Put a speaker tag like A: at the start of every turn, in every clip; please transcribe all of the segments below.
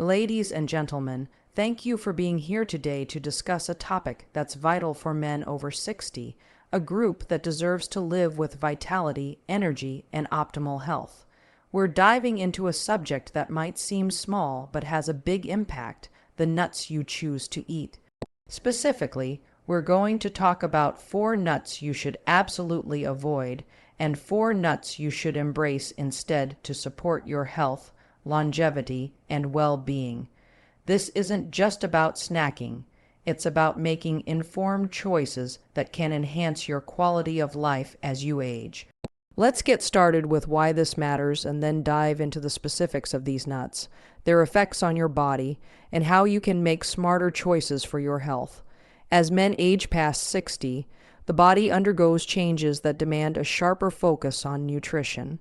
A: Ladies and gentlemen, thank you for being here today to discuss a topic that's vital for men over 60, a group that deserves to live with vitality, energy, and optimal health. We're diving into a subject that might seem small but has a big impact: the nuts you choose to eat. Specifically, we're going to talk about 4 nuts you should absolutely avoid and 4 nuts you should embrace instead to support your health, longevity, and well-being. This isn't just about snacking. It's about making informed choices that can enhance your quality of life as you age. Let's get started with why this matters and then dive into the specifics of these nuts, their effects on your body, and how you can make smarter choices for your health. As men age past 60, the body undergoes changes that demand a sharper focus on nutrition.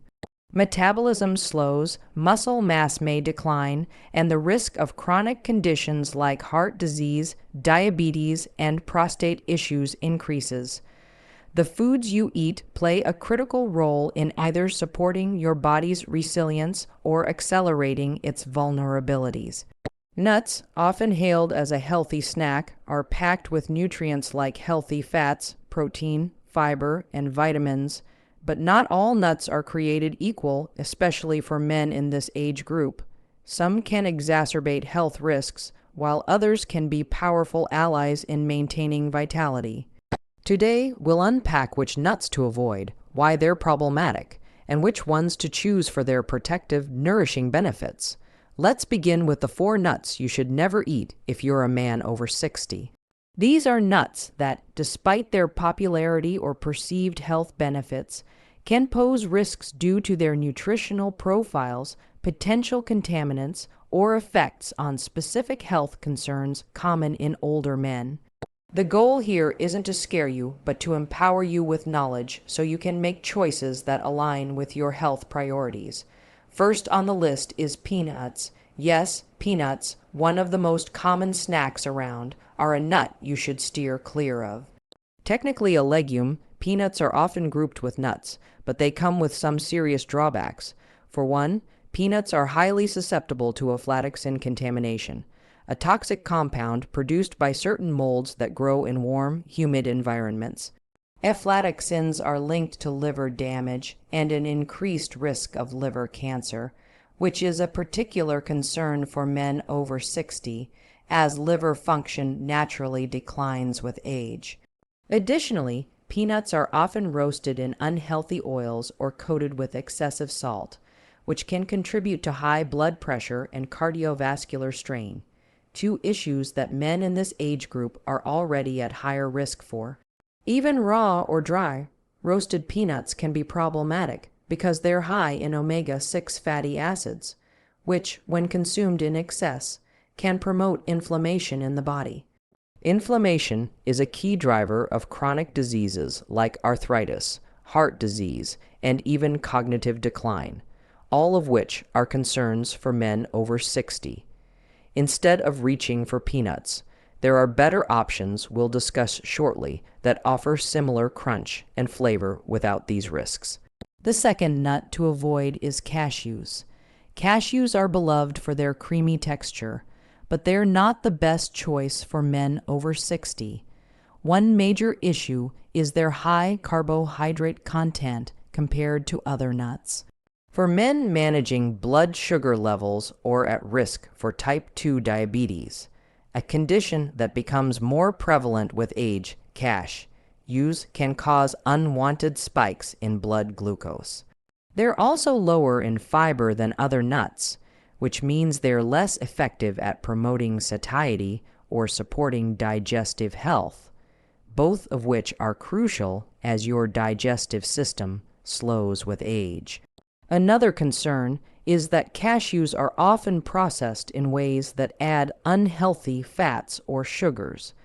A: Metabolism slows, muscle mass may decline, and the risk of chronic conditions like heart disease, diabetes, and prostate issues increases. The foods you eat play a critical role in either supporting your body's resilience or accelerating its vulnerabilities. Nuts, often hailed as a healthy snack, are packed with nutrients like healthy fats, protein, fiber, and vitamins. But not all nuts are created equal, especially for men in this age group. Some can exacerbate health risks, while others can be powerful allies in maintaining vitality. Today, we'll unpack which nuts to avoid, why they're problematic, and which ones to choose for their protective, nourishing benefits. Let's begin with the 4 nuts you should never eat if you're a man over 60. These are nuts that, despite their popularity or perceived health benefits, can pose risks due to their nutritional profiles, potential contaminants, or effects on specific health concerns common in older men. The goal here isn't to scare you, but to empower you with knowledge so you can make choices that align with your health priorities. First on the list is peanuts. Yes, peanuts, one of the most common snacks around, are a nut you should steer clear of. Technically a legume, peanuts are often grouped with nuts, but they come with some serious drawbacks. For one, peanuts are highly susceptible to aflatoxin contamination, a toxic compound produced by certain molds that grow in warm, humid environments. Aflatoxins are linked to liver damage and an increased risk of liver cancer, which is a particular concern for men over 60, as liver function naturally declines with age. Additionally, peanuts are often roasted in unhealthy oils or coated with excessive salt, which can contribute to high blood pressure and cardiovascular strain, 2 issues that men in this age group are already at higher risk for. Even raw or dry, roasted peanuts can be problematic because they're high in omega-6 fatty acids, which, when consumed in excess, can promote inflammation in the body. Inflammation is a key driver of chronic diseases like arthritis, heart disease, and even cognitive decline, all of which are concerns for men over 60. Instead of reaching for peanuts, there are better options we'll discuss shortly that offer similar crunch and flavor without these risks. The second nut to avoid is cashews. Cashews are beloved for their creamy texture, but they're not the best choice for men over 60. One major issue is their high carbohydrate content compared to other nuts. For men managing blood sugar levels or at risk for type 2 diabetes, a condition that becomes more prevalent with age, cashews can cause unwanted spikes in blood glucose. They're also lower in fiber than other nuts, which means they're less effective at promoting satiety or supporting digestive health, both of which are crucial as your digestive system slows with age. Another concern is that cashews are often processed in ways that add unhealthy fats or sugars,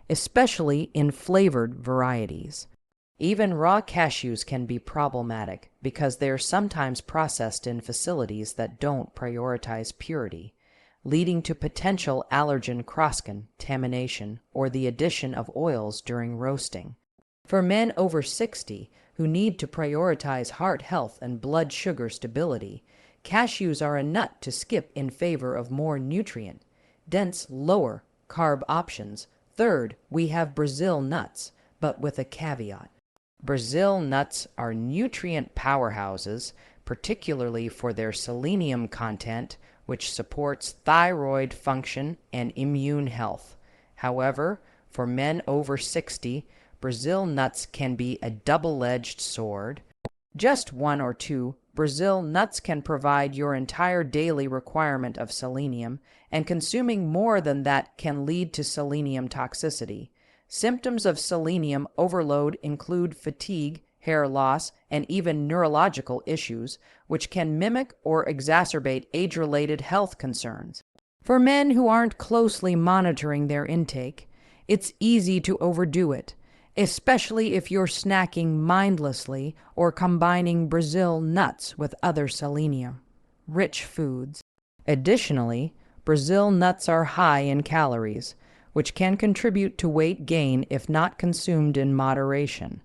A: especially in flavored varieties. Even raw cashews can be problematic because they're sometimes processed in facilities that don't prioritize purity, leading to potential allergen cross-contamination or the addition of oils during roasting. For men over 60 who need to prioritize heart health and blood sugar stability, Cashews are a nut to skip in favor of more nutrient-dense, lower-carb options. Third, we have Brazil nuts, but with a caveat. Brazil nuts are nutrient powerhouses, particularly for their selenium content, which supports thyroid function and immune health. However, for men over 60, Brazil nuts can be a double-edged sword. Just one or two Brazil nuts can provide your entire daily requirement of selenium, and consuming more than that can lead to selenium toxicity. Symptoms of selenium overload include fatigue, hair loss, and even neurological issues, which can mimic or exacerbate age-related health concerns. For men who aren't closely monitoring their intake, it's easy to overdo it, especially if you're snacking mindlessly or combining Brazil nuts with other selenium-rich foods. Additionally, Brazil nuts are high in calories, which can contribute to weight gain if not consumed in moderation,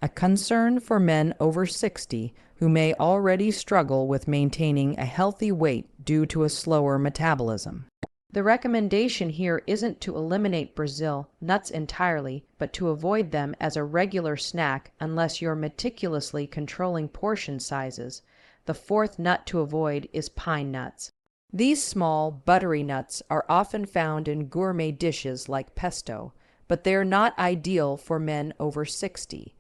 A: a concern for men over 60 who may already struggle with maintaining a healthy weight due to a slower metabolism. The recommendation here isn't to eliminate Brazil nuts entirely, but to avoid them as a regular snack unless you're meticulously controlling portion sizes. The fourth nut to avoid is pine nuts. These small, buttery nuts are often found in gourmet dishes like pesto, but they're not ideal for men over 60.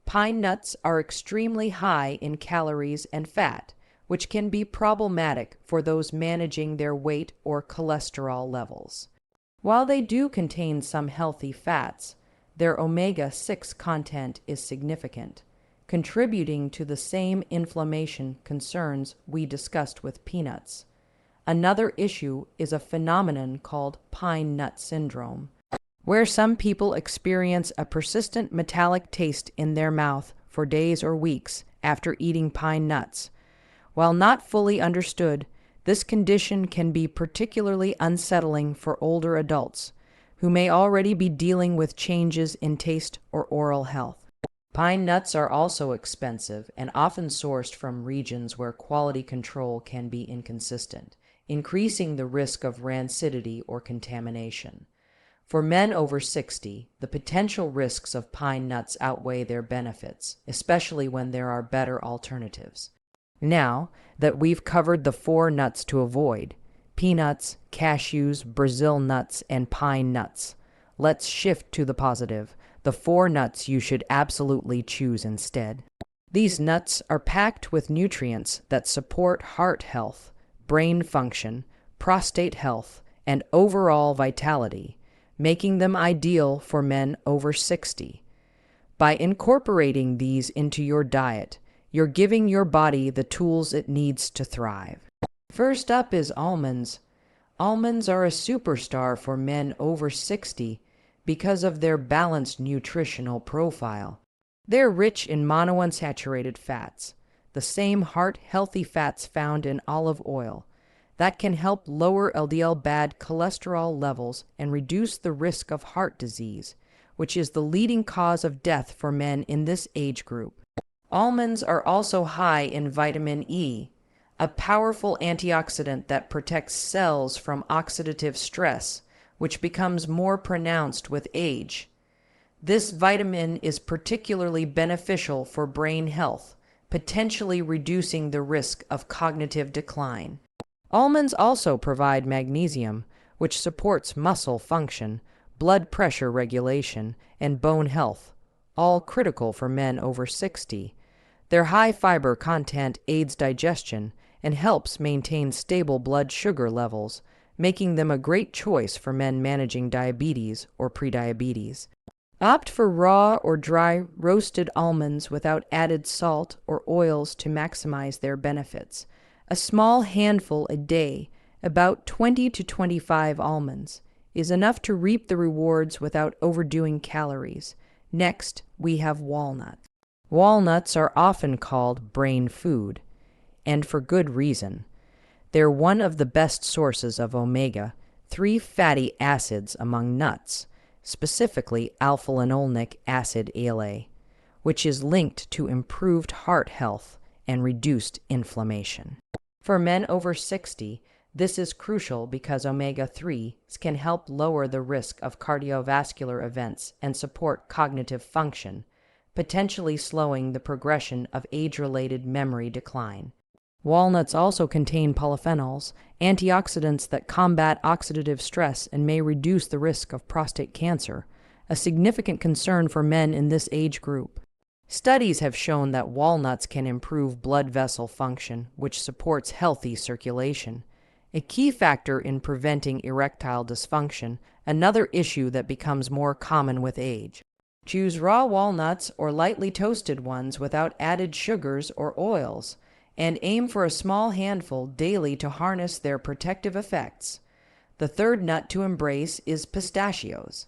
A: Pine nuts are extremely high in calories and fat, which can be problematic for those managing their weight or cholesterol levels. While they do contain some healthy fats, their omega-6 content is significant, contributing to the same inflammation concerns we discussed with peanuts. Another issue is a phenomenon called pine nut syndrome, where some people experience a persistent metallic taste in their mouth for days or weeks after eating pine nuts. While not fully understood, this condition can be particularly unsettling for older adults who may already be dealing with changes in taste or oral health. Pine nuts are also expensive and often sourced from regions where quality control can be inconsistent, increasing the risk of rancidity or contamination. For men over 60, the potential risks of pine nuts outweigh their benefits, especially when there are better alternatives. Now that we've covered the 4 nuts to avoid, peanuts, cashews, Brazil nuts, and pine nuts, let's shift to the positive, the 4 nuts you should absolutely choose instead. These nuts are packed with nutrients that support heart health, brain function, prostate health, and overall vitality, making them ideal for men over 60. By incorporating these into your diet, you're giving your body the tools it needs to thrive. First up is almonds. Almonds are a superstar for men over 60 because of their balanced nutritional profile. They're rich in monounsaturated fats, the same heart-healthy fats found in olive oil, that can help lower LDL bad cholesterol levels and reduce the risk of heart disease, which is the leading cause of death for men in this age group. Almonds are also high in vitamin E, a powerful antioxidant that protects cells from oxidative stress, which becomes more pronounced with age. This vitamin is particularly beneficial for brain health, potentially reducing the risk of cognitive decline. Almonds also provide magnesium, which supports muscle function, blood pressure regulation, and bone health, all critical for men over 60. Their high fiber content aids digestion and helps maintain stable blood sugar levels, making them a great choice for men managing diabetes or prediabetes. Opt for raw or dry roasted almonds without added salt or oils to maximize their benefits. A small handful a day, about 20 to 25 almonds, is enough to reap the rewards without overdoing calories. Next, we have walnuts. Walnuts are often called brain food, and for good reason. They're one of the best sources of omega-3 fatty acids among nuts, specifically alpha-linolenic acid ALA, which is linked to improved heart health and reduced inflammation. For men over 60, this is crucial because omega-3s can help lower the risk of cardiovascular events and support cognitive function, potentially slowing the progression of age-related memory decline. Walnuts also contain polyphenols, antioxidants that combat oxidative stress and may reduce the risk of prostate cancer, a significant concern for men in this age group. Studies have shown that walnuts can improve blood vessel function, which supports healthy circulation, a key factor in preventing erectile dysfunction, another issue that becomes more common with age. Choose raw walnuts or lightly toasted ones without added sugars or oils, and aim for a small handful daily to harness their protective effects. The third nut to embrace is pistachios.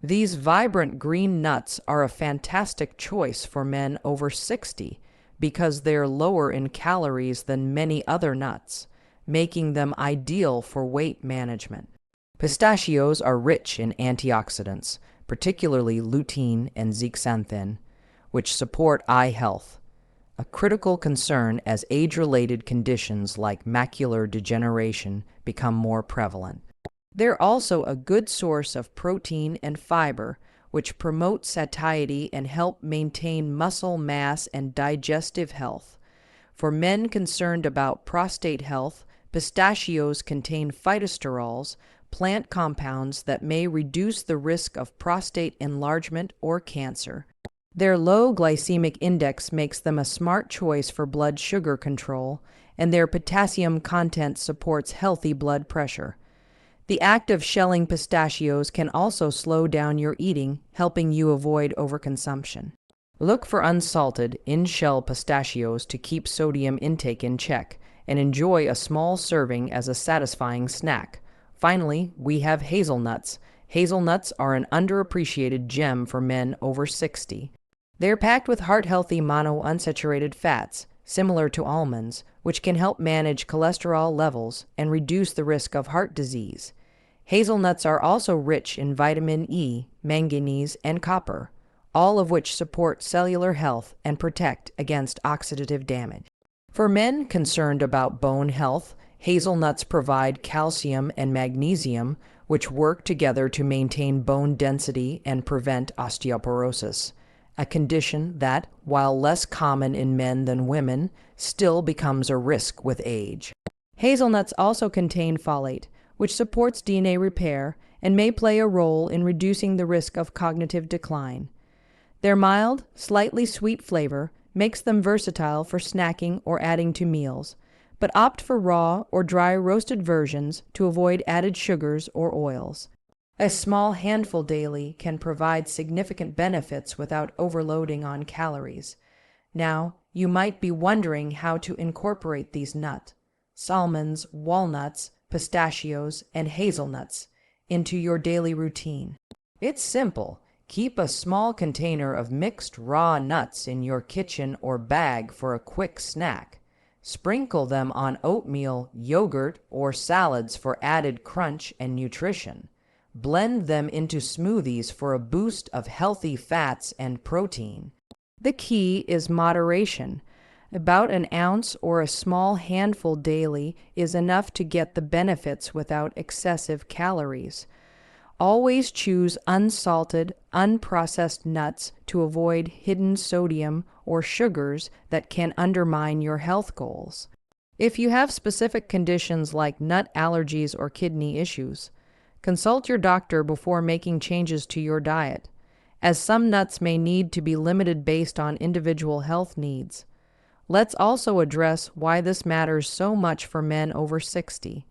A: These vibrant green nuts are a fantastic choice for men over 60 because they're lower in calories than many other nuts, making them ideal for weight management. Pistachios are rich in antioxidants, particularly lutein and zeaxanthin, which support eye health, a critical concern as age-related conditions like macular degeneration become more prevalent. They're also a good source of protein and fiber, which promote satiety and help maintain muscle mass and digestive health. For men concerned about prostate health, pistachios contain phytosterols, plant compounds that may reduce the risk of prostate enlargement or cancer. Their low glycemic index makes them a smart choice for blood sugar control, and their potassium content supports healthy blood pressure. The act of shelling pistachios can also slow down your eating, helping you avoid overconsumption. Look for unsalted, in-shell pistachios to keep sodium intake in check, and enjoy a small serving as a satisfying snack. Finally, we have hazelnuts. Hazelnuts are an underappreciated gem for men over 60. They're packed with heart-healthy monounsaturated fats, similar to almonds, which can help manage cholesterol levels and reduce the risk of heart disease. Hazelnuts are also rich in vitamin E, manganese, and copper, all of which support cellular health and protect against oxidative damage. For men concerned about bone health, hazelnuts provide calcium and magnesium, which work together to maintain bone density and prevent osteoporosis, a condition that, while less common in men than women, still becomes a risk with age. Hazelnuts also contain folate, which supports DNA repair and may play a role in reducing the risk of cognitive decline. Their mild, slightly sweet flavor makes them versatile for snacking or adding to meals, but opt for raw or dry roasted versions to avoid added sugars or oils. A small handful daily can provide significant benefits without overloading on calories. Now, you might be wondering how to incorporate these nuts, almonds, walnuts, pistachios, and hazelnuts into your daily routine. It's simple. Keep a small container of mixed raw nuts in your kitchen or bag for a quick snack. Sprinkle them on oatmeal, yogurt, or salads for added crunch and nutrition. Blend them into smoothies for a boost of healthy fats and protein. The key is moderation. About an ounce or a small handful daily is enough to get the benefits without excessive calories. Always choose unsalted, unprocessed nuts to avoid hidden sodium or sugars that can undermine your health goals. If you have specific conditions like nut allergies or kidney issues, consult your doctor before making changes to your diet, as some nuts may need to be limited based on individual health needs. Let's also address why this matters so much for men over 60.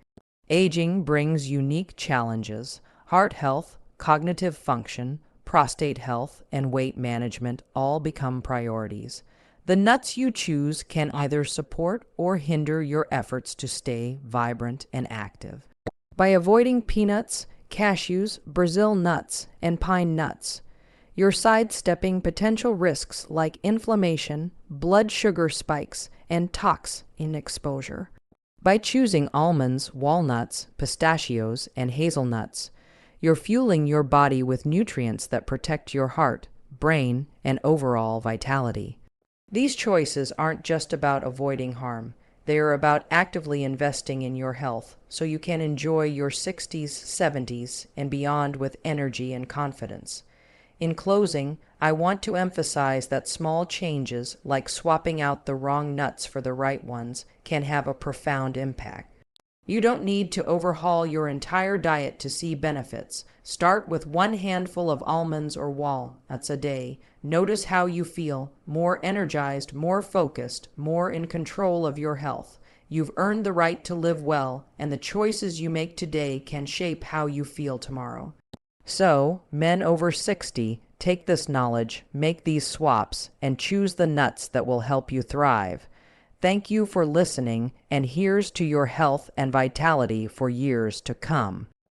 A: Aging brings unique challenges. Heart health, cognitive function, prostate health, and weight management all become priorities. The nuts you choose can either support or hinder your efforts to stay vibrant and active. By avoiding peanuts, cashews, Brazil nuts, and pine nuts, you're sidestepping potential risks like inflammation, blood sugar spikes, and toxin exposure. By choosing almonds, walnuts, pistachios, and hazelnuts, you're fueling your body with nutrients that protect your heart, brain, and overall vitality. These choices aren't just about avoiding harm. They are about actively investing in your health so you can enjoy your 60s, 70s, and beyond with energy and confidence. In closing, I want to emphasize that small changes, like swapping out the wrong nuts for the right ones, can have a profound impact. You don't need to overhaul your entire diet to see benefits. Start with one handful of almonds or walnuts a day. Notice how you feel: more energized, more focused, more in control of your health. You've earned the right to live well, and the choices you make today can shape how you feel tomorrow. So, men over 60, take this knowledge, make these swaps, and choose the nuts that will help you thrive. Thank you for listening, and here's to your health and vitality for years to come.